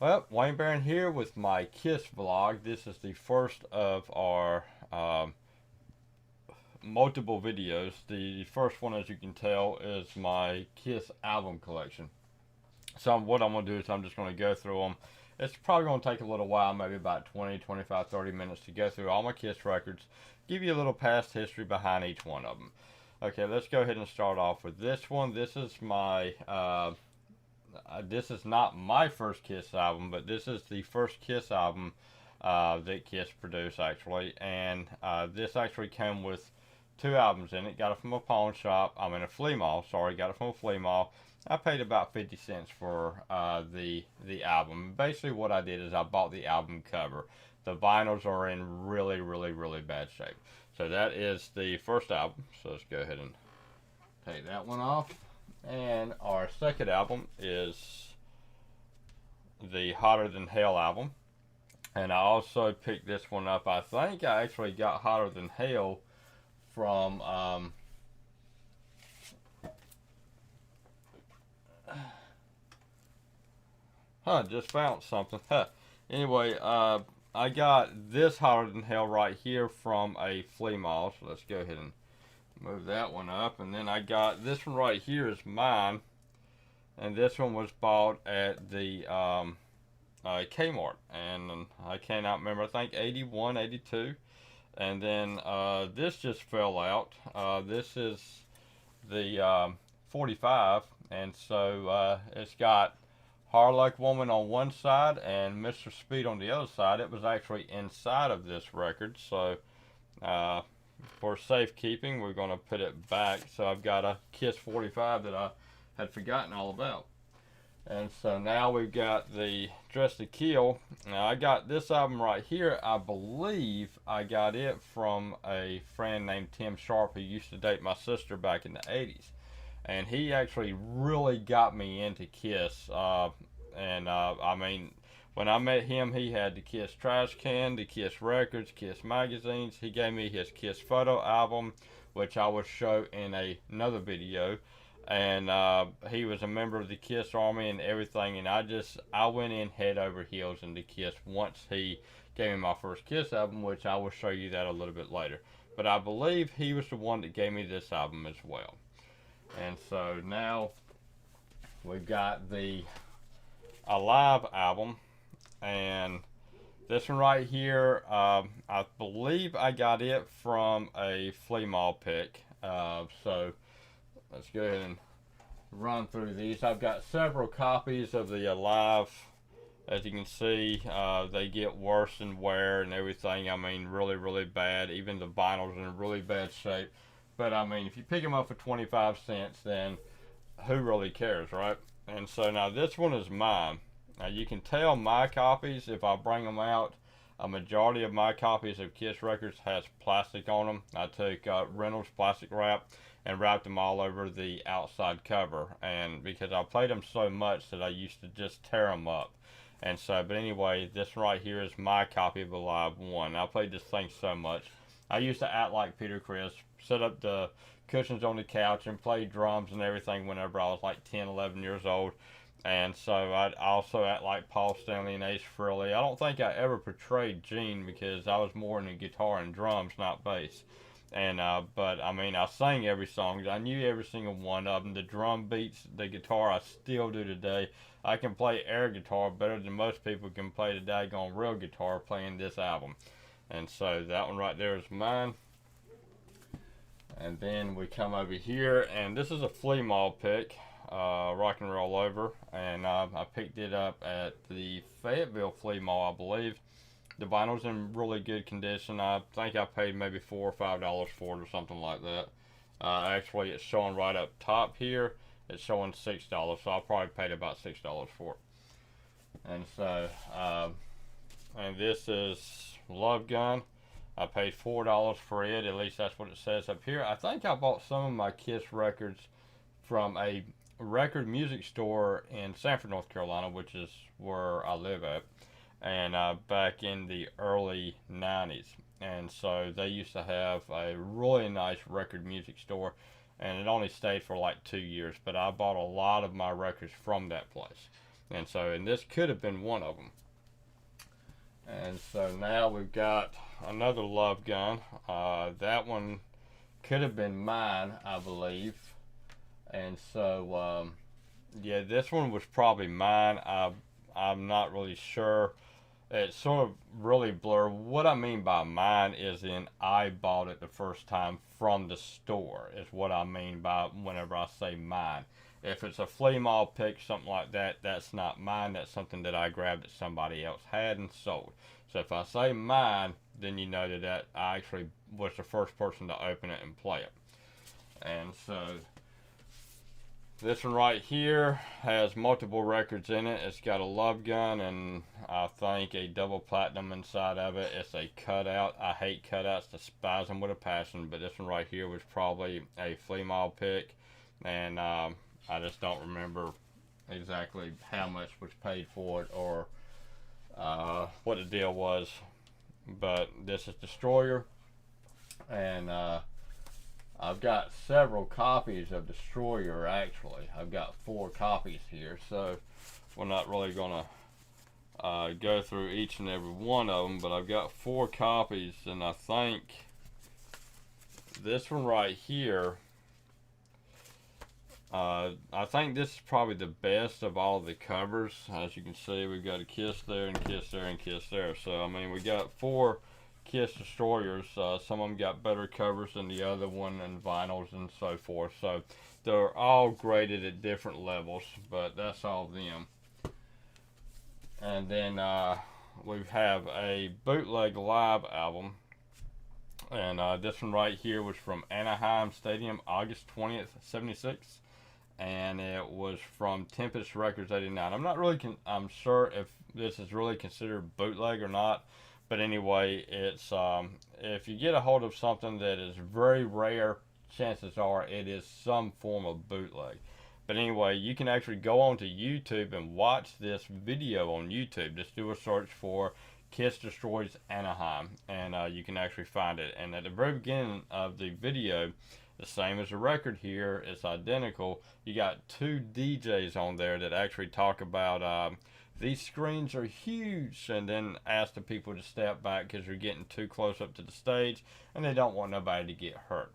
Well, Wayne Barron here with my Kiss vlog. This is the first of our multiple videos. The first one, as you can tell, is my Kiss album collection. So what I'm going to do is I'm just going to go through them. It's probably going to take a little while, maybe about 20, 25, 30 minutes to go through all my Kiss records, give you a little past history behind each one of them. Okay, let's go ahead and start off with this one. This is not my first Kiss album, but this is the first Kiss album that Kiss produced actually, and this actually came with two albums in it. Got it from a pawn shop. I mean a flea mall. Sorry, got it from a flea mall. I paid about 50 cents for the album. Basically, what I did is I bought the album cover. The vinyls are in really, really, really bad shape. So that is the first album. So let's go ahead and take that one off. And our second album is the Hotter Than Hell album. And I also picked this one up. I think I actually got Hotter Than Hell from just found something. Anyway, I got this Hotter Than Hell right here from a flea mall. So let's go ahead and move that one up. And then I got this one right here is mine. And this one was bought at the Kmart. And I cannot remember. I think 81, 82. And then this just fell out. This is the 45. And so it's got Hard Luck Woman on one side and Mr. Speed on the other side. It was actually inside of this record. So uh, for safekeeping, we're going to put it back. So I've got a Kiss 45 that I had forgotten all about. And so now we've got the Dress to Kill. Now I got this album right here. I believe I got it from a friend named Tim Sharp who used to date my sister back in the 80s. And he actually really got me into Kiss. I mean, when I met him, he had the Kiss trash can, the Kiss records, Kiss magazines. He gave me his Kiss photo album, which I will show in another video. And he was a member of the Kiss Army and everything. And I went in head over heels into Kiss once he gave me my first Kiss album, which I will show you that a little bit later. But I believe he was the one that gave me this album as well. And so now we've got the Alive album, and this one right here, I believe I got it from a flea mall pick. So let's go ahead and run through these. I've got several copies of the Alive. As you can see, they get worse in wear and everything. I mean, really, really bad. Even the vinyl's in really bad shape. But I mean, if you pick them up for 25 cents, then who really cares, right? And so now this one is mine. Now you can tell my copies, if I bring them out, a majority of my copies of Kiss records has plastic on them. I took Reynolds plastic wrap and wrapped them all over the outside cover. And because I played them so much that I used to just tear them up. And so, but anyway, this right here is my copy of Alive 1. I played this thing so much. I used to act like Peter Criss, set up the cushions on the couch and play drums and everything whenever I was like 10, 11 years old. And so I'd also act like Paul Stanley and Ace Frehley. I don't think I ever portrayed Gene because I was more into guitar and drums, not bass. And but I mean, I sang every song. I knew every single one of them. The drum beats, the guitar, I still do today. I can play air guitar better than most people can play the daggone real guitar playing this album. And so that one right there is mine. And then we come over here, and this is a flea mall pick, Rock and Roll Over, and I picked it up at the Fayetteville Flea Mall, I believe. The vinyl's in really good condition. I think I paid maybe $4 or $5 for it or something like that. Actually, it's showing right up top here. It's showing $6, so I probably paid about $6 for it. And so, and this is Love Gun. I paid $4 for it. At least that's what it says up here. I think I bought some of my Kiss records from a record music store in Sanford, North Carolina, which is where I live at, and back in the early 90s. And so they used to have a really nice record music store, and it only stayed for like 2 years, but I bought a lot of my records from that place. And this could have been one of them. And so now we've got another love gun. That one could have been mine, I believe. And so, yeah, this one was probably mine. I'm not really sure. It's sort of really blurred. What I mean by mine is I bought it the first time from the store, is what I mean by whenever I say mine. If it's a flea mall pick, something like that, that's not mine. That's something that I grabbed that somebody else had and sold. So if I say mine, then you know that I actually was the first person to open it and play it. And so this one right here has multiple records in it. It's got a love gun and I think a double platinum inside of it. It's a cutout. I hate cutouts, despise them with a passion, but this one right here was probably a flea mall pick. And I just don't remember exactly how much was paid for it or what the deal was. But this is Destroyer. And I've got several copies of Destroyer, actually. I've got 4 copies here, so we're not really going to go through each and every one of them, but I've got 4 copies, and I think this one right here, I think this is probably the best of all the covers. As you can see, we've got a Kiss there, and Kiss there, and Kiss there. So, I mean, we got 4 Kiss Destroyers. Some of them got better covers than the other one, and vinyls and so forth. So they're all graded at different levels, but that's all of them. And then we have a bootleg live album, and this one right here was from Anaheim Stadium, August 20th, 76, and it was from Tempest Records 89. I'm not really I'm sure if this is really considered bootleg or not. But anyway, it's if you get a hold of something that is very rare, chances are it is some form of bootleg. But anyway, you can actually go onto YouTube and watch this video on YouTube. Just do a search for Kiss Destroys Anaheim, and you can actually find it. And at the very beginning of the video, the same as the record here, it's identical. You got 2 DJs on there that actually talk about these screens are huge, and then ask the people to step back because you're getting too close up to the stage and they don't want nobody to get hurt.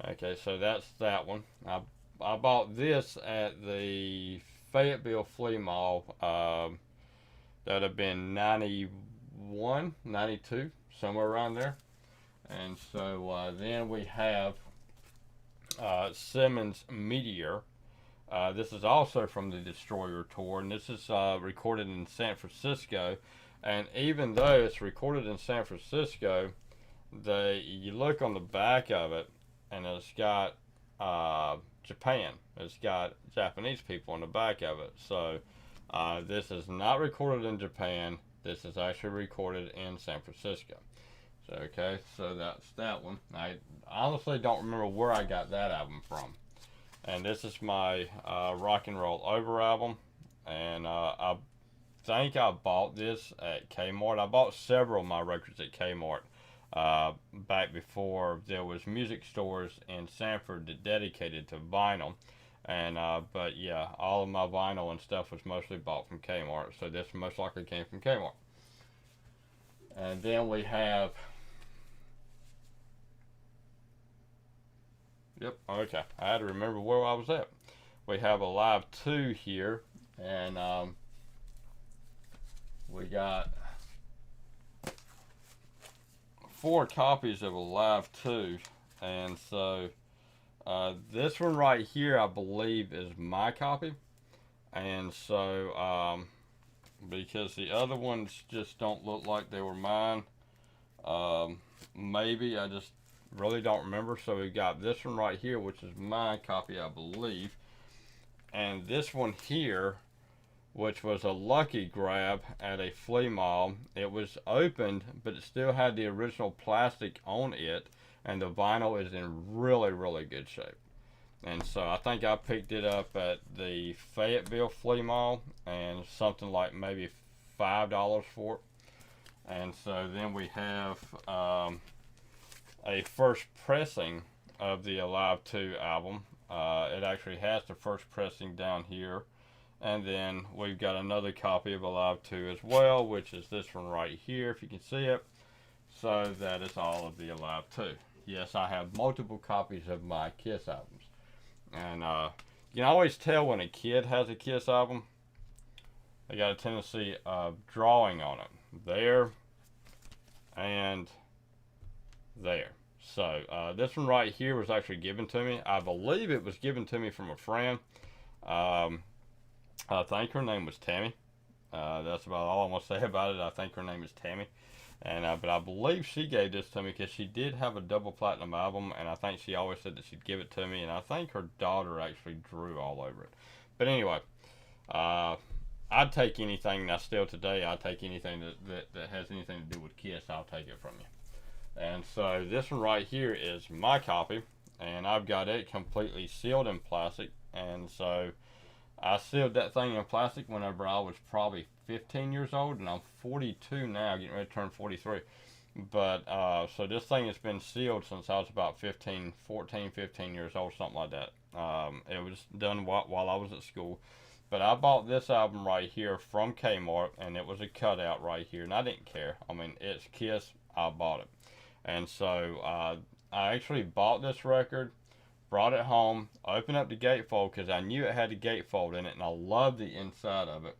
Okay, so that's that one. I bought this at the Fayetteville Flea Mall. That have been 91, 92, somewhere around there. And so then we have Simmons Meteor. This is also from the Destroyer tour, and this is recorded in San Francisco. And even though it's recorded in San Francisco, you look on the back of it, and it's got Japan. It's got Japanese people on the back of it. So this is not recorded in Japan. This is actually recorded in San Francisco. So okay, so that's that one. I honestly don't remember where I got that album from. And this is my Rock and Roll Over album. And I think I bought this at Kmart. I bought several of my records at Kmart back before there was music stores in Sanford that dedicated to vinyl. And but yeah, all of my vinyl and stuff was mostly bought from Kmart. So this most likely came from Kmart. And then we have... Yep, okay. I had to remember where I was at. We have Alive 2 here, and we got 4 copies of Alive 2, and so this one right here, I believe, is my copy, and so because the other ones just don't look like they were mine, maybe I just really don't remember. So we got this one right here, which is my copy, I believe, and this one here, which was a lucky grab at a flea mall. It was opened, but it still had the original plastic on it, and the vinyl is in really, really good shape. And so I think I picked it up at the Fayetteville Flea Mall, and something like maybe $5 for it. And so then we have a first pressing of the Alive 2 album. It actually has the first pressing down here, And then we've got another copy of Alive 2 as well, which is this one right here, if you can see it. So that is all of the Alive 2. Yes, I have multiple copies of my Kiss albums. And you can always tell when a kid has a Kiss album. They got a tendency of drawing on it. There and there. So this one right here was actually given to me. I believe it was given to me from a friend. I think her name was Tammy. That's about all I'm gonna say about it. I think her name is Tammy, and but I believe she gave this to me because she did have a double platinum album, and I think she always said that she'd give it to me, and I think her daughter actually drew all over it. But anyway, I'd take anything. Now, still today, I'd take anything that has anything to do with Kiss. I'll take it from you. And so this one right here is my copy, and I've got it completely sealed in plastic, and so I sealed that thing in plastic whenever I was probably 15 years old, and I'm 42 now, getting ready to turn 43. But, so this thing has been sealed since I was about 15 years old, something like that. It was done while I was at school. But I bought this album right here from Kmart, and it was a cutout right here, and I didn't care. I mean, it's Kiss, I bought it. And so, I actually bought this record, brought it home, opened up the gatefold because I knew it had a gatefold in it, and I love the inside of it.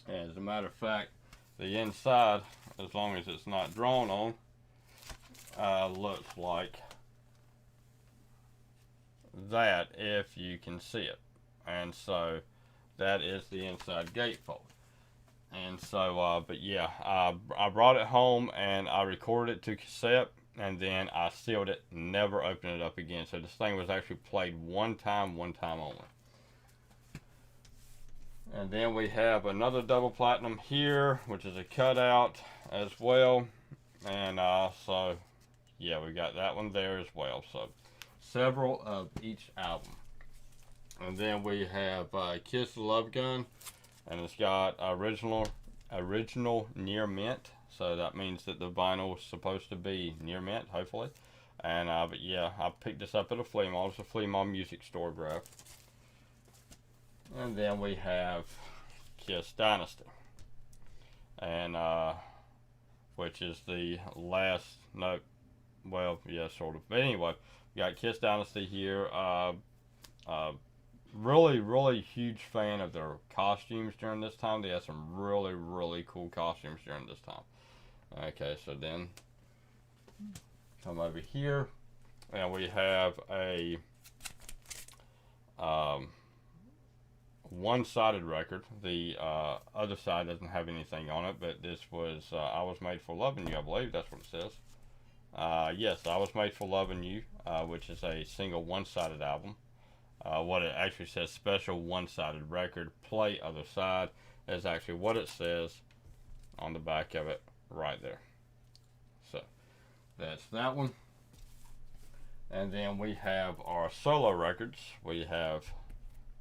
And as a matter of fact, the inside, as long as it's not drawn on, looks like that, if you can see it. And so that is the inside gatefold. And so, but yeah, I brought it home and I recorded it to cassette, and then I sealed it, never opened it up again. So this thing was actually played one time only. And then we have another double platinum here, which is a cutout as well. And so, yeah, we got that one there as well. So several of each album. And then we have Kiss the Love Gun, and it's got original near mint. So that means that the vinyl is supposed to be near mint, hopefully. And but yeah, I picked this up at a flea mall. It's a flea mall music store graph. And then we have Kiss Dynasty, and which is the last. No, well, yeah, sort of. But anyway, we got Kiss Dynasty here. Really huge fan of their costumes during this time. They had some really cool costumes during this time. Okay, so then come over here, and we have a one-sided record. The other side doesn't have anything on it, but this was I Was Made for Loving You, I believe that's what it says. Yes, I Was Made for Loving You, which is a single one-sided album. What it actually says, special one-sided record, play other side, is actually what it says on the back of it right there. So that's that one. And then we have our solo records. We have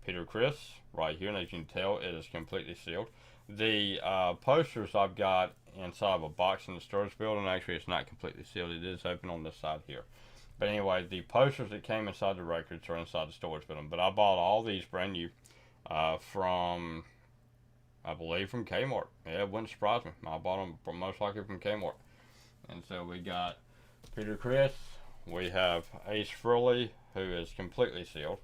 Peter Criss right here, and as you can tell, it is completely sealed. The posters I've got inside of a box in the storage building. Actually, it's not completely sealed. It is open on this side here. But anyway, the posters that came inside the records are inside the storage building. But I bought all these brand new from, I believe, from Kmart. Yeah, it wouldn't surprise me. I bought them most likely from Kmart. And so we got Peter Criss. We have Ace Frehley, who is completely sealed.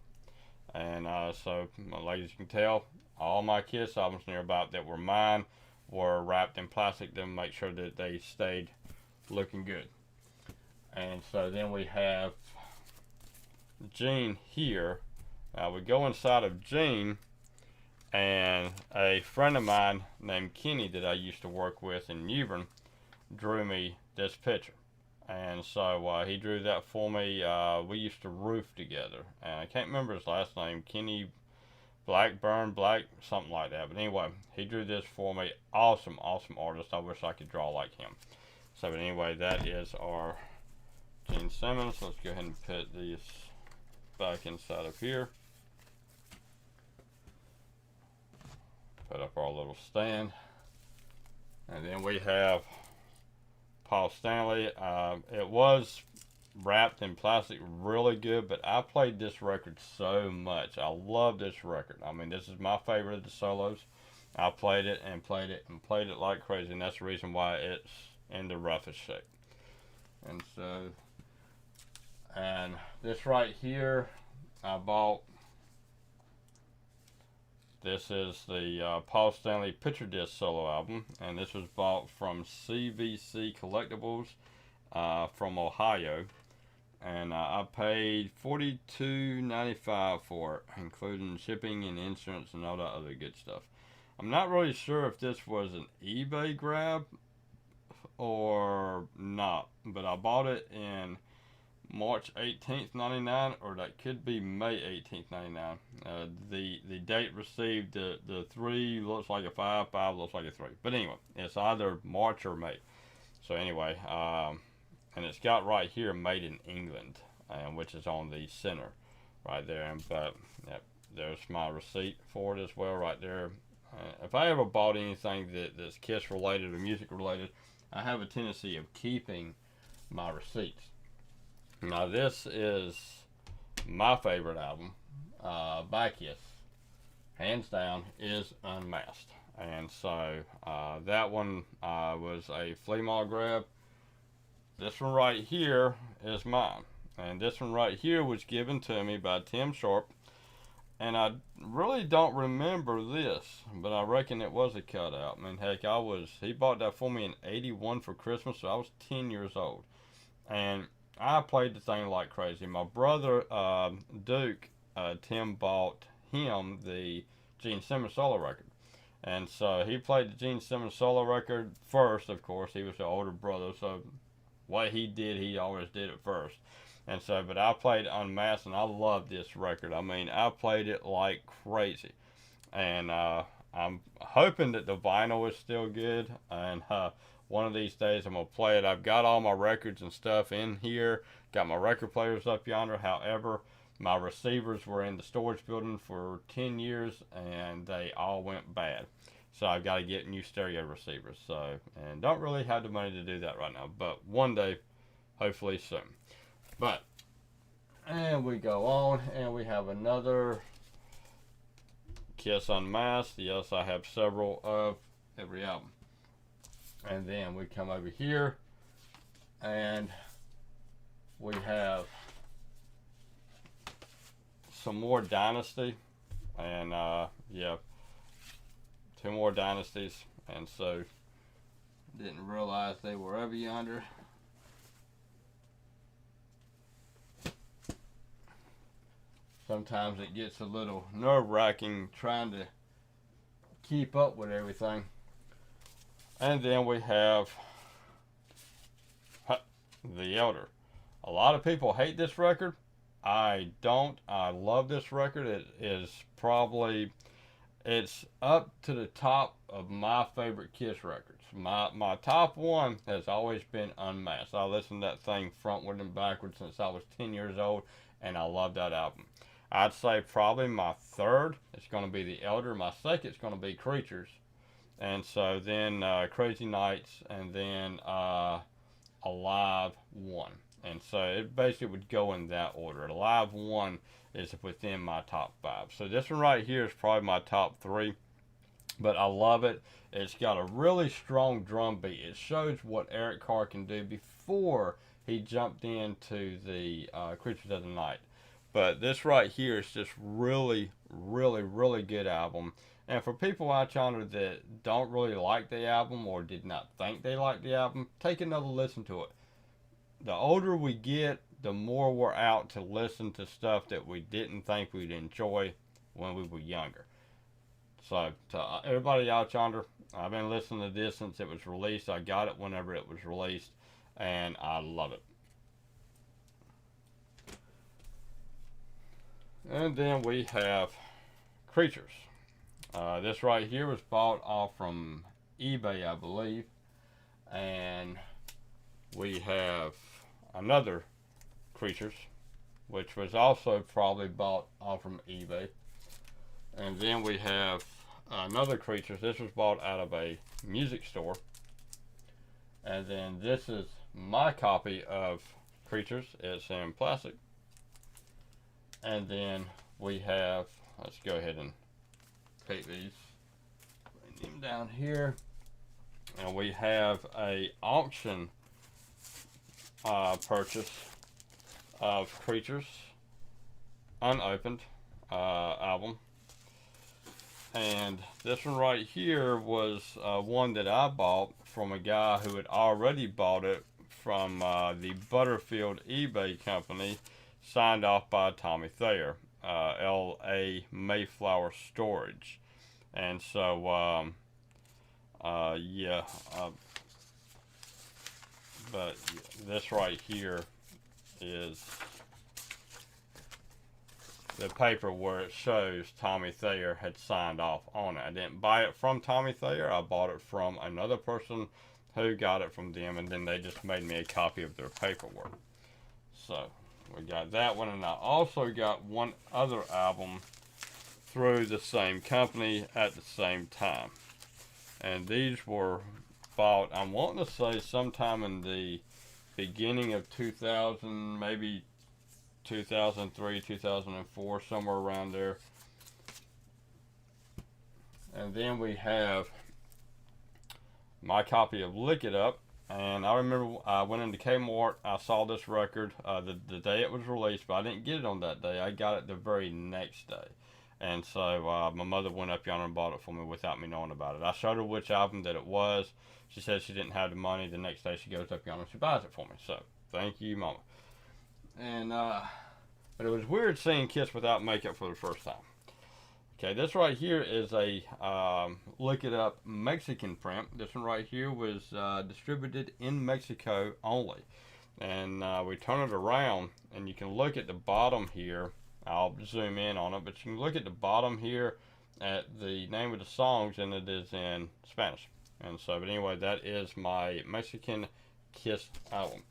And so, ladies, you can tell, all my Kiss albums nearby that were mine were wrapped in plastic to make sure that they stayed looking good. And so then we have Gene here. We go inside of Gene, and a friend of mine named Kenny that I used to work with in Newbern drew me this picture. And so he drew that for me. We used to roof together, and I can't remember his last name, Kenny Blackburn, something like that. But anyway, he drew this for me. Awesome artist. I wish I could draw like him. So but anyway, that is our Gene Simmons. Let's go ahead and put these back inside of here. Put up our little stand. And then we have Paul Stanley. It was wrapped in plastic really good, but I played this record so much. I love this record. I mean, this is my favorite of the solos. I played it and played it and played it like crazy, and that's the reason why it's in the roughest shape. And so, and this right here, I bought. This is the Paul Stanley Picture Disc solo album, and this was bought from CVC Collectibles from Ohio, and I paid $42.95 for it, including shipping and insurance and all that other good stuff. I'm not really sure if this was an eBay grab or not, but I bought it in March 18th, 99, or that could be May 18th, 99. The date received, the 3 looks like a 5, 5 looks like a 3. But anyway, it's either March or May. So anyway, and it's got right here, made in England, which is on the center right there. And but yep, there's my receipt for it as well right there. If I ever bought anything that's Kiss related or music related, I have a tendency of keeping my receipts. Now this is my favorite album by Kiss, hands down, is Unmasked. And so that one was a flea market grab. This one right here is mine. And this one right here was given to me by Tim Sharp. And I really don't remember this, but I reckon it was a cutout. I mean, heck, he bought that for me in '81 for Christmas, so I was 10 years old. And I played the thing like crazy. My brother, Duke, Tim bought him the Gene Simmons solo record. And so he played the Gene Simmons solo record first, of course. He was the older brother, so what he did, he always did it first. And so, but I played Unmasked, and I love this record. I mean, I played it like crazy. And I'm hoping that the vinyl is still good. And one of these days I'm going to play it. I've got all my records and stuff in here. Got my record players up yonder. However, my receivers were in the storage building for 10 years, and they all went bad. So I've got to get new stereo receivers. So, and don't really have the money to do that right now. But one day, hopefully soon. But, and we go on, and we have another Kiss Unmasked. Yes, I have several of every album. And then we come over here, and we have some more Dynasty, and yeah, 2 more Dynasties, and so didn't realize they were over yonder. Sometimes it gets a little nerve-wracking trying to keep up with everything. And then we have The Elder. A lot of people hate this record. I don't. I love this record. It is probably, it's up to the top of my favorite Kiss records. My top one has always been Unmasked. I listened to that thing frontward and backwards since I was 10 years old, and I love that album. I'd say probably my third is going to be The Elder. My second is going to be Creatures. And so then Crazy Nights, and then Alive 1. And so it basically would go in that order. Alive 1 is within my top 5. So this one right here is probably my top 3. But I love it. It's got a really strong drum beat. It shows what Eric Carr can do before he jumped into the Creatures of the Night. But this right here is just really, really, really good album. And for people out yonder that don't really like the album or did not think they liked the album, take another listen to it. The older we get, the more we're out to listen to stuff that we didn't think we'd enjoy when we were younger. So, to everybody out yonder, I've been listening to this since it was released. I got it whenever it was released, and I love it. And then we have Creatures. This right here was bought off from eBay, I believe. And we have another Creatures, which was also probably bought off from eBay. And then we have another Creatures. This was bought out of a music store. And then this is my copy of Creatures. It's in plastic. And then we have, let's go ahead and take these, bring them down here. And we have a auction purchase of Creatures unopened album. And this one right here was one that I bought from a guy who had already bought it from the Butterfield eBay company, signed off by Tommy Thayer, L.A. Mayflower Storage. And so, yeah, but this right here is the paper where it shows Tommy Thayer had signed off on it. I didn't buy it from Tommy Thayer. I bought it from another person who got it from them, and then they just made me a copy of their paperwork. So we got that one, and I also got one other album through the same company at the same time. And these were bought, I'm wanting to say sometime in the beginning of 2000, maybe 2003, 2004, somewhere around there. And then we have my copy of Lick It Up. And I remember I went into Kmart, I saw this record the day it was released, but I didn't get it on that day. I got it the very next day. And so my mother went up yonder and bought it for me without me knowing about it. I showed her which album that it was. She said she didn't have the money. The next day she goes up yonder and she buys it for me. So thank you, Mama. And but it was weird seeing Kiss without makeup for the first time. Okay, this right here is a Lick It Up Mexican print. This one right here was distributed in Mexico only. And we turn it around and you can look at the bottom here. I'll zoom in on it, but you can look at the bottom here at the name of the songs, and it is in Spanish. And so, but anyway, that is my Mexican Kiss album.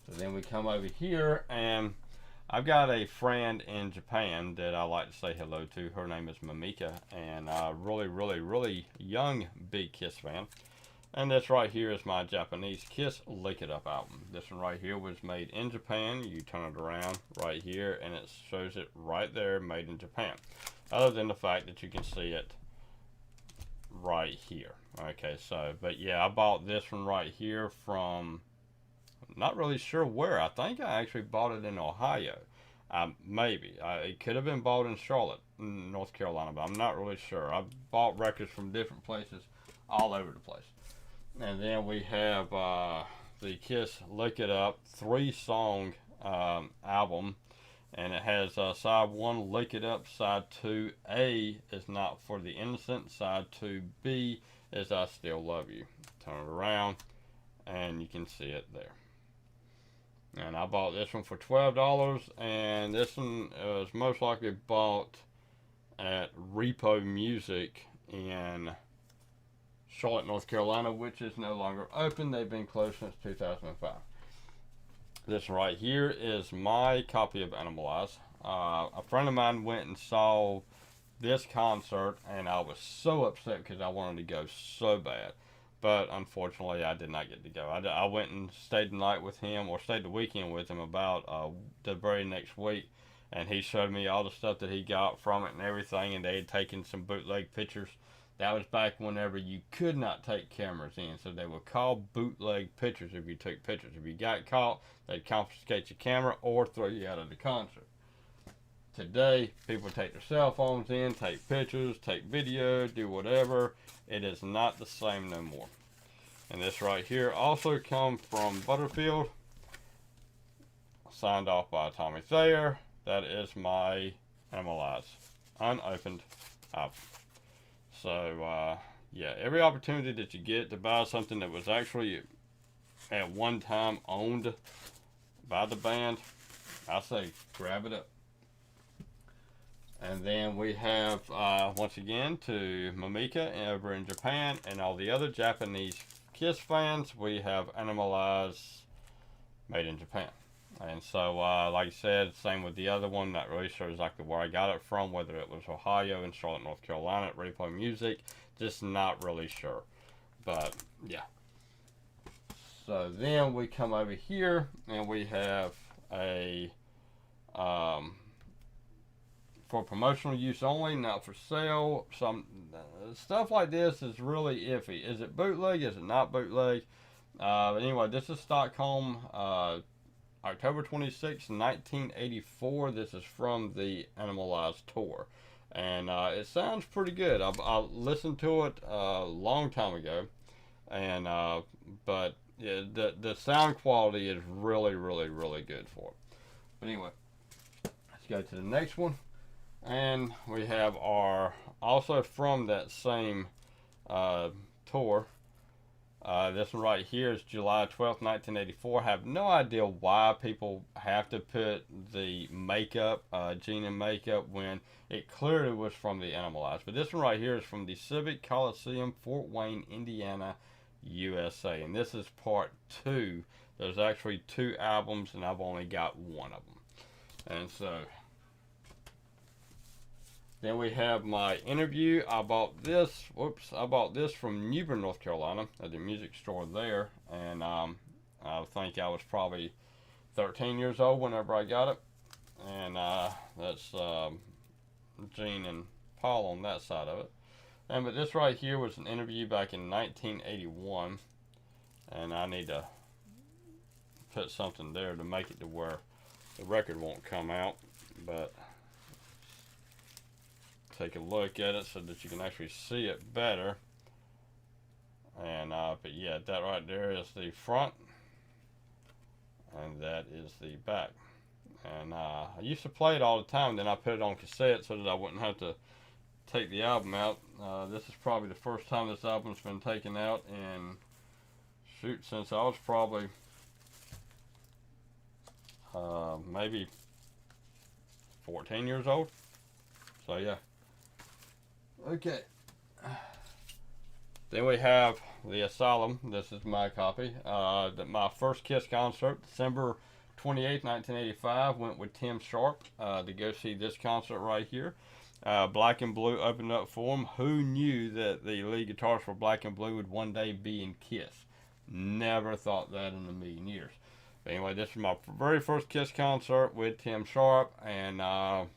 So then we come over here, and I've got a friend in Japan that I like to say hello to. Her name is Mamika, and really young big Kiss fan. And this right here is my Japanese Kiss Lick It Up album. This one right here was made in Japan. You turn it around right here and it shows it right there, made in Japan. Other than the fact that you can see it right here. Okay, so, but yeah, I bought this one right here from, I'm not really sure where. I think I actually bought it in Ohio. Maybe. It could have been bought in Charlotte, North Carolina, but I'm not really sure. I bought records from different places all over the place. And then we have the Kiss Lick It Up 3-song album. And it has side 1, Lick It Up. Side 2A is Not For The Innocent. Side 2B is I Still Love You. Turn it around and you can see it there. And I bought this one for $12. And this one was most likely bought at Repo Music in Charlotte, North Carolina, which is no longer open. They've been closed since 2005. This right here is my copy of Animalize. A friend of mine went and saw this concert, and I was so upset because I wanted to go so bad. But unfortunately, I did not get to go. I went and stayed the night with him, or stayed the weekend with him about the very next week. And he showed me all the stuff that he got from it and everything, and they had taken some bootleg pictures. That was back whenever you could not take cameras in, so they would call bootleg pictures if you took pictures. If you got caught, they'd confiscate your camera or throw you out of the concert. Today, people take their cell phones in, take pictures, take video, do whatever. It is not the same no more. And this right here also comes from Butterfield, signed off by Tommy Thayer. That is my Animalize unopened album. So, yeah, every opportunity that you get to buy something that was actually at one time owned by the band, I say grab it up. And then we have, once again, to Mamika over in Japan and all the other Japanese Kiss fans, we have Animalize made in Japan. And so, like I said, same with the other one. Not really sure exactly where I got it from, whether it was Ohio and Charlotte, North Carolina at Repo Music. Just not really sure. But, yeah. so then we come over here and we have a for promotional use only, not for sale. Some stuff like this is really iffy. Is it bootleg? Is it not bootleg? Anyway, this is Stockholm, October 26, 1984. This is from the Animalized tour. And it sounds pretty good. I listened to it a long time ago. And but yeah, the sound quality is really, really, really good for it. But anyway, let's go to the next one. And we have our, also from that same tour, this one right here is July 12th, 1984. I have no idea why people have to put the makeup, Gene and makeup, when it clearly was from the Animalized. But this one right here is from the Civic Coliseum, Fort Wayne, Indiana, USA. And this is part 2. There's actually 2 albums, and I've only got one of them. And so then we have my interview. I bought this. I bought this from Newbern, North Carolina, at the music store there, and I think I was probably 13 years old whenever I got it. And that's Gene and Paul on that side of it. And but this right here was an interview back in 1981, and I need to put something there to make it to where the record won't come out, but take a look at it so that you can actually see it better. And but yeah, that right there is the front, and that is the back. And I used to play it all the time. Then I put it on cassette so that I wouldn't have to take the album out. This is probably the first time this album's been taken out, and shoot, since I was probably maybe 14 years old. So yeah. Okay. Then we have the Asylum. This is my copy. My first Kiss concert, December 28th, 1985, went with Tim Sharp to go see this concert right here. Black and Blue opened up for him. Who knew that the lead guitarist for Black and Blue would one day be in Kiss? Never thought that in a million years. But anyway, this is my very first Kiss concert with Tim Sharp, and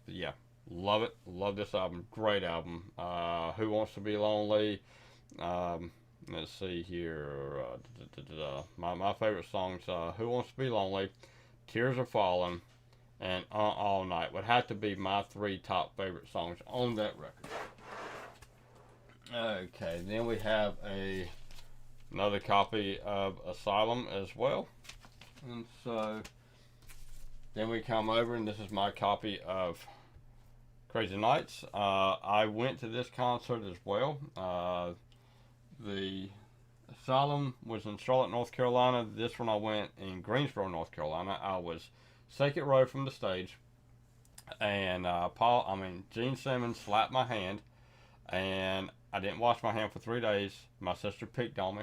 yeah. Love it. Love this album. Great album. Who Wants to Be Lonely? Let's see here. My favorite songs, Who Wants to Be Lonely, Tears Are Falling, and All Night would have to be my 3 top favorite songs on that record. Okay, then we have another copy of Asylum as well. And so then we come over, and this is my copy of Crazy Nights. I went to this concert as well. The Asylum was in Charlotte, North Carolina. This one I went in Greensboro, North Carolina. I was second row from the stage, and Gene Simmons slapped my hand, and I didn't wash my hand for 3 days. My sister picked on me,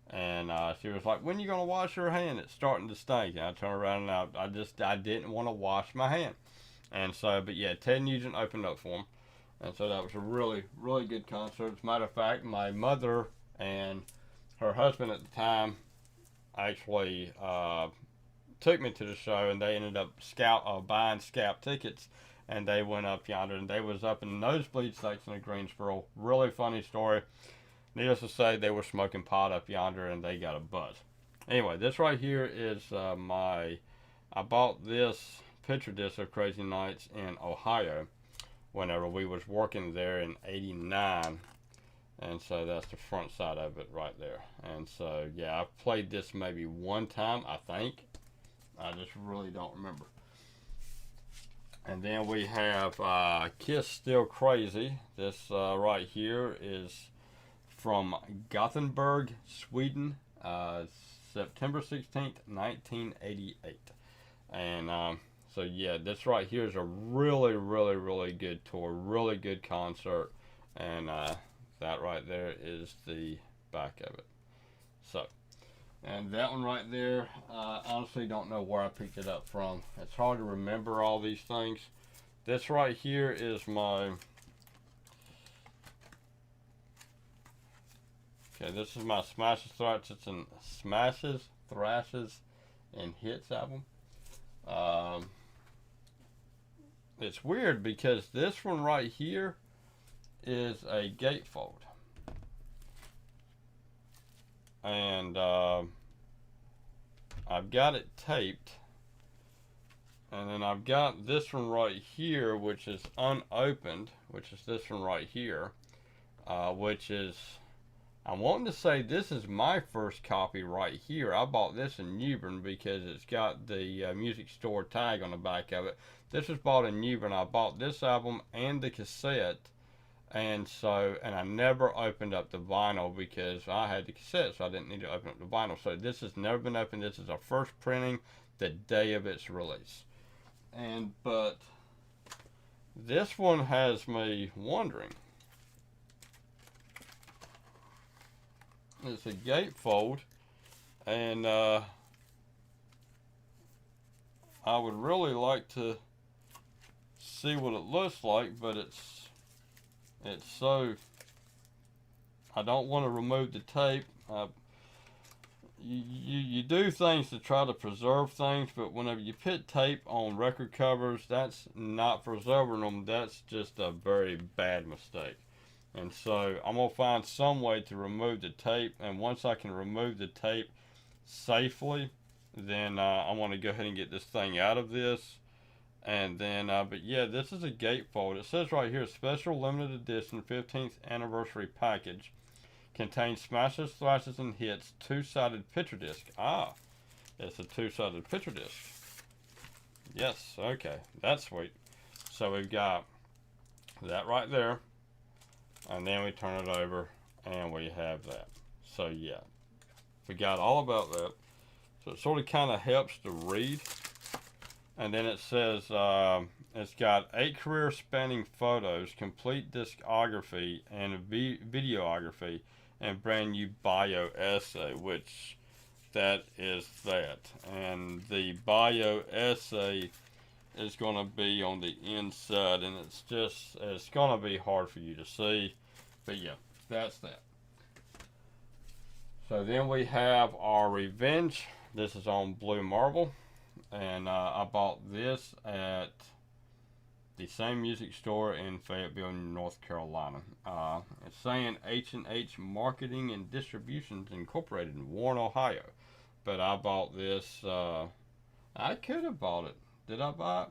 and she was like, "When are you gonna wash your hand? It's starting to stink." And I turned around, and I didn't want to wash my hand. And so, but yeah, Ted Nugent opened up for him. And so that was a really, really good concert. As a matter of fact, my mother and her husband at the time actually took me to the show, and they ended up buying scalp tickets, and they went up yonder, and they was up in the nosebleed section of Greensboro. Really funny story. Needless to say, they were smoking pot up yonder, and they got a buzz. Anyway, this right here is I bought this picture disc of Crazy Nights in Ohio whenever we was working there in '89, and so that's the front side of it right there. And so yeah, I've played this maybe one time, I think. I just really don't remember. And then we have Kiss Still Crazy. This right here is from Gothenburg, Sweden, September 16th, 1988. And so yeah, this right here is a really, really, really good tour, really good concert, and that right there is the back of it. So, and that one right there, honestly don't know where I picked it up from. It's hard to remember all these things. This right here is my, this is my Smashes Thrice. It's in Smashes thrashes and hits album. Um, it's weird because this one right here is a gatefold. And I've got it taped. And then I've got this one right here, which is unopened, which is this one right here, which is, I'm wanting to say this is my first copy right here. I bought this in New Bern because it's got the music store tag on the back of it. This was bought in New Bern. I bought this album and the cassette, and I never opened up the vinyl because I had the cassette, so I didn't need to open up the vinyl. So this has never been opened. This is our first printing the day of its release. But this one has me wondering. It's a gatefold, and I would really like to see what it looks like, but it's so, I don't want to remove the tape. You do things to try to preserve things, but whenever you put tape on record covers, that's not preserving them. That's just a very bad mistake. And so I'm going to find some way to remove the tape, and once I can remove the tape safely, then I want to go ahead and get this thing out of this. And then, but yeah, this is a gatefold. It says right here, special limited edition 15th anniversary package. Contains smashes, thrashes, and hits. Two-sided picture disc. Ah, it's a two-sided picture disc. Yes, okay, that's sweet. So we've got that right there, and then we turn it over, and we have that. So yeah, forgot all about that. So it sort of kind of helps to read. And then it says it's got 8 career-spanning photos, complete discography, and videography, and brand new bio essay, which that is that. And the bio essay is going to be on the inside, and it's going to be hard for you to see. But yeah, that's that. So then we have our Revenge. This is on Blue Marble. And I bought this at the same music store in Fayetteville, North Carolina. It's saying H&H Marketing and Distributions Incorporated in Warren, Ohio. But I bought this, I could have bought it. Did I buy it?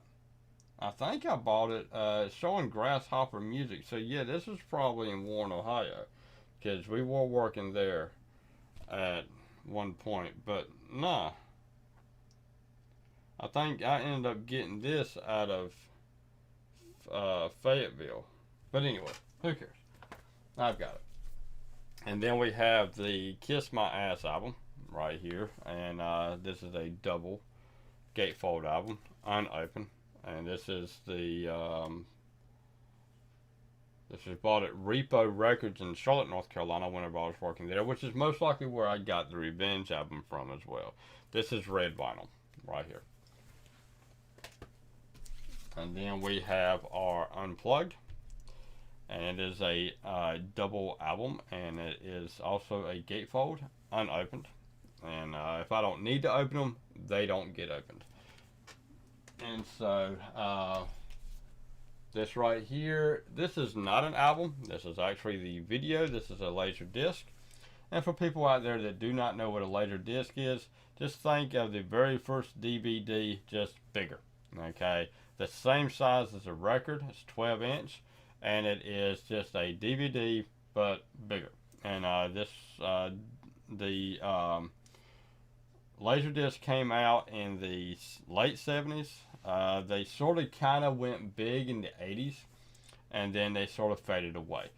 I think I bought it. It's showing Grasshopper Music. So yeah, this is probably in Warren, Ohio, because we were working there at one point. But nah. I think I ended up getting this out of Fayetteville. But anyway, who cares? I've got it. And then we have the Kiss My Ass album right here. And this is a double gatefold album, unopened. And this is the, this was bought at Repo Records in Charlotte, North Carolina whenever I was working there, which is most likely where I got the Revenge album from as well. This is red vinyl right here. And then we have our Unplugged, and it is a double album, and it is also a gatefold, unopened. And if I don't need to open them, they don't get opened. And so this right here, this is not an album. This is actually the video. This is a laser disc. And for people out there that do not know what a laser disc is, just think of the very first DVD, just bigger. Okay. The same size as a record. It's 12 inch, and it is just a DVD but bigger. And the Laserdisc came out in the late 70s. They sort of kind of went big in the 80s, and then they sort of faded away.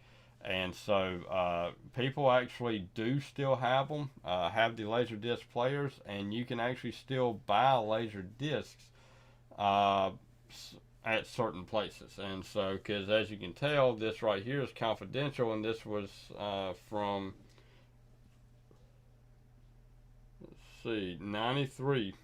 And so people actually do still have them, have the Laserdisc players, and you can actually still buy Laserdiscs at certain places. And so, because as you can tell, this right here is confidential, and this was from, let's see, 93.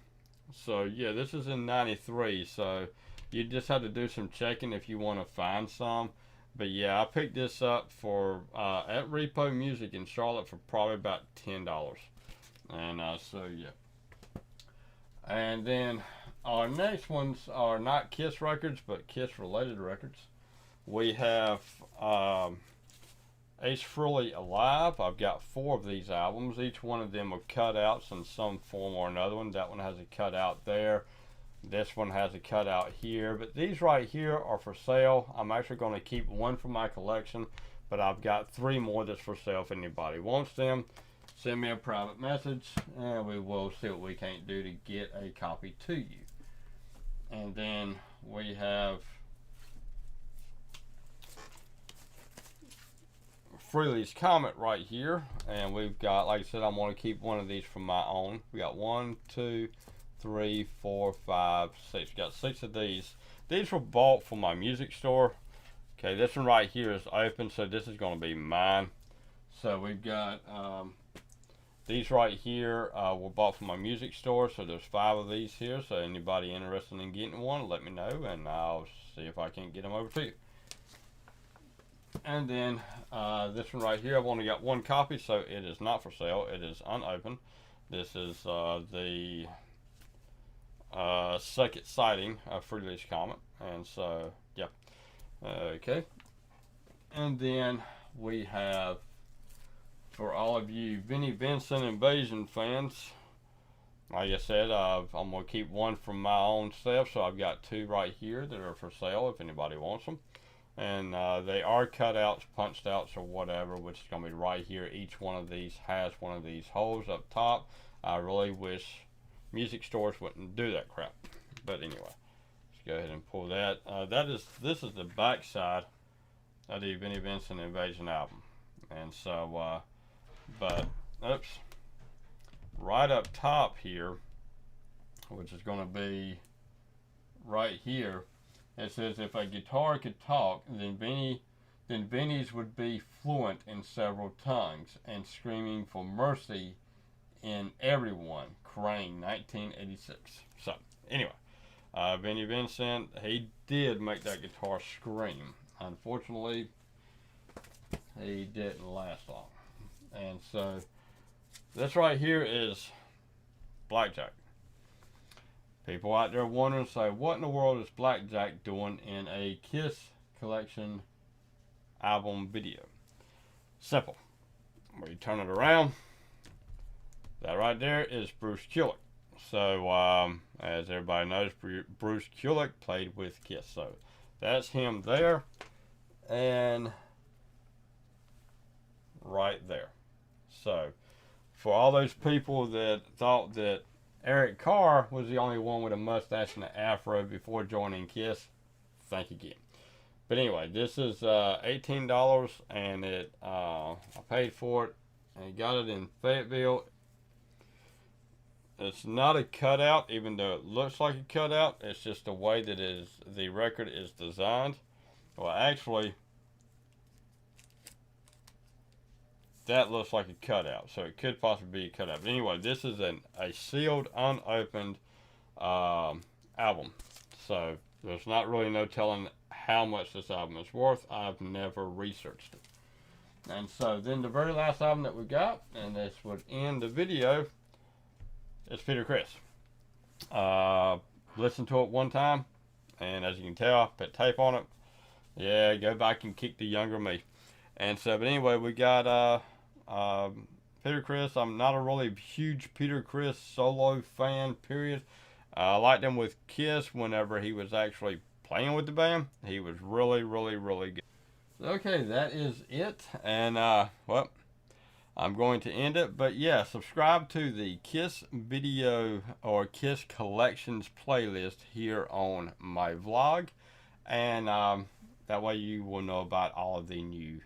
So yeah, this is in 93, so you just have to do some checking if you want to find some. But yeah, I picked this up for at Repo Music in Charlotte for probably about $10. And so yeah, And then our next ones are not Kiss records, but Kiss related records. We have Ace Frehley Alive. I've got 4 of these albums. Each one of them are cutouts in some form or another one. That one has a cutout there. This one has a cutout here. But these right here are for sale. I'm actually going to keep one for my collection, but I've got 3 more that's for sale if anybody wants them. Send me a private message and we will see what we can't do to get a copy to you. And then we have Frehley's Comet right here, and we've got, like I said, I'm going to keep one of these for my own. We got 1, 2, 3, 4, 5, 6. Got 6 of these. These were bought from my music store. Okay, this one right here is open, so this is going to be mine. So we've got these right here were bought from my music store, so there's 5 of these here. So anybody interested in getting one, let me know, and I'll see if I can get them over to you. And then this one right here, I've only got 1 copy, so it is not for sale. It is unopened. This is the second sighting of Frehley's Comet, and so yeah. Okay. And then we have, for all of you Vinnie Vincent Invasion fans, like I said, I'm going to keep one from my own stuff, so I've got 2 right here that are for sale if anybody wants them. And they are cutouts, punched outs, or whatever, which is going to be right here. Each one of these has one of these holes up top. I really wish music stores wouldn't do that crap. But anyway, let's go ahead and pull that. This is the back side of the Vinnie Vincent Invasion album. And so, but, oops, right up top here, which is going to be right here, it says, if a guitar could talk, then Vinnie's would be fluent in several tongues and screaming for mercy in everyone. Crane, 1986. So, anyway, Vinnie Vincent, he did make that guitar scream. Unfortunately, he didn't last long. And so, this right here is Blackjack. People out there wondering, say, what in the world is Blackjack doing in a Kiss collection album video? Simple. Where you turn it around, that right there is Bruce Kulick. So, as everybody knows, Bruce Kulick played with Kiss. So, that's him there. And right there. So, for all those people that thought that Eric Carr was the only one with a mustache and an afro before joining Kiss, thank you again. But anyway, this is $18, and I paid for it and got it in Fayetteville. It's not a cutout, even though it looks like a cutout. It's just the way that the record is designed. Well, actually, that looks like a cutout, so it could possibly be a cutout. But anyway, this is a sealed, unopened album. So there's not really no telling how much this album is worth. I've never researched it. And so then the very last album that we got, and this would end the video, is Peter Criss. Listened to it one time, and as you can tell, I put tape on it. Yeah, go back and kick the younger me. And so, but anyway, we got Peter Criss. I'm not a really huge Peter Criss solo fan, period. I liked him with Kiss whenever he was actually playing with the band. He was really, really, really good. Okay, that is it. And, well, I'm going to end it. But yeah, subscribe to the Kiss video or Kiss collections playlist here on my vlog. And that way you will know about all of the new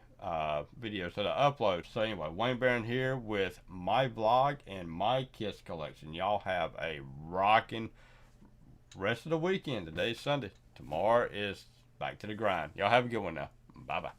videos that I upload. So anyway, Wayne Barron here with my vlog and my Kiss collection. Y'all have a rocking rest of the weekend. Today's Sunday. Tomorrow is back to the grind. Y'all have a good one now. Bye-bye.